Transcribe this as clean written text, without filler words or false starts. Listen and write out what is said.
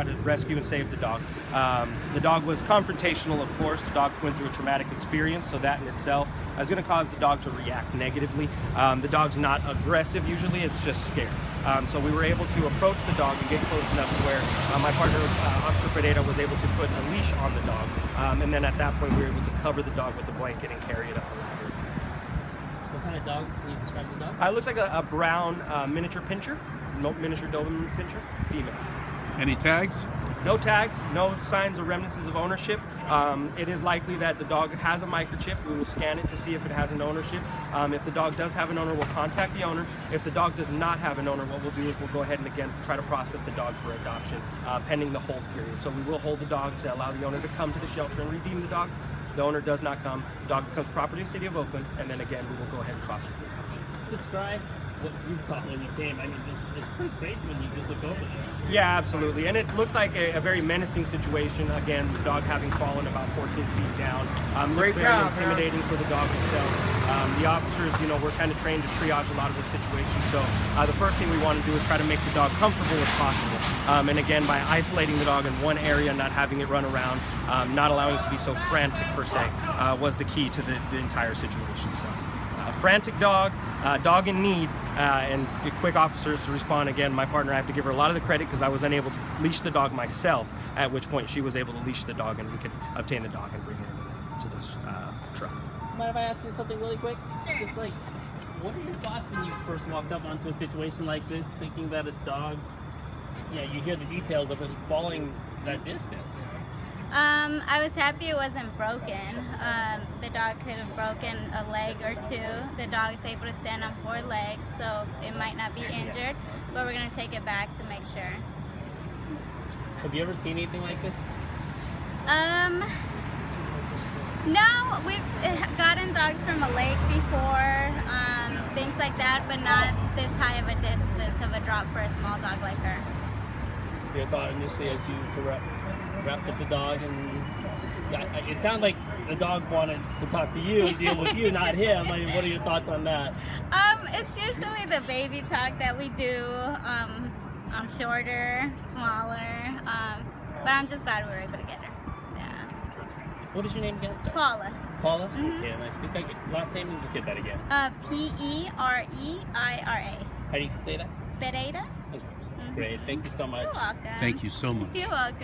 try to rescue and save the dog. The dog was confrontational, of course. The dog went through a traumatic experience, so that in itself is going to cause the dog to react negatively. The dog's not aggressive usually, it's just scared. So we were able to approach the dog and get close enough to where my partner, Officer Pereira, was able to put a leash on the dog. And then at that point, we were able to cover the dog with the blanket and carry it up the ladder. What kind of dog? Can you describe the dog? It looks like a brown miniature pinscher, miniature Doberman pinscher, female. Any tags? No tags, no signs or remnants of ownership. It is likely that the dog has a microchip. We will scan it to see if it has an ownership. If the dog does have an owner, we'll contact the owner. If the dog does not have an owner, what we'll do is we'll go ahead and again try to process the dog for adoption pending the hold period. So we will hold the dog to allow the owner to come to the shelter and redeem the dog. The owner does not come, the dog becomes property of the city of Oakland, and then again we will go ahead and process the adoption. Describe what you saw when you came. I mean, it's pretty crazy when you just look over there. Yeah, absolutely. And it looks like a very menacing situation. Again, the dog having fallen about 14 feet down. Looks very intimidating for the dog itself. The officers, we're kind of trained to triage a lot of the situations. So the first thing we want to do is try to make the dog comfortable as possible. And again, by isolating the dog in one area, not having it run around, not allowing it to be so frantic per se, was the key to the entire situation. So. Frantic dog, dog in need, and quick officers to respond. Again, my partner, I have to give her a lot of the credit because I was unable to leash the dog myself, at which point she was able to leash the dog and we could obtain the dog and bring it to this truck. Mind if I ask you something really quick? Sure. Just like, what are your thoughts when you first walked up onto a situation like this, thinking that a dog, you hear the details of it falling that distance? I was happy it wasn't broken. The dog could have broken a leg or two. The dog is able to stand on 4 legs, so it might not be injured, but we're going to take it back to make sure. Have you ever seen anything like this? No, we've gotten dogs from a lake before, things like that, but not this high of a distance of a drop for a small dog like her. Your thought initially as you wrapped up the dog, and it sounded like the dog wanted to talk to you and deal with you, not him. I mean, what are your thoughts on that? It's usually the baby talk that we do. I'm shorter, smaller, but I'm just glad we were able to get her. Yeah. What is your name again? Sorry. Paula. Paula? Mm-hmm. Okay, nice. Good. Thank you. Last name, and just get that again. Pereira. How do you say that? Pereira. Great. Thank you so much. You're welcome. Thank you so much. You're welcome.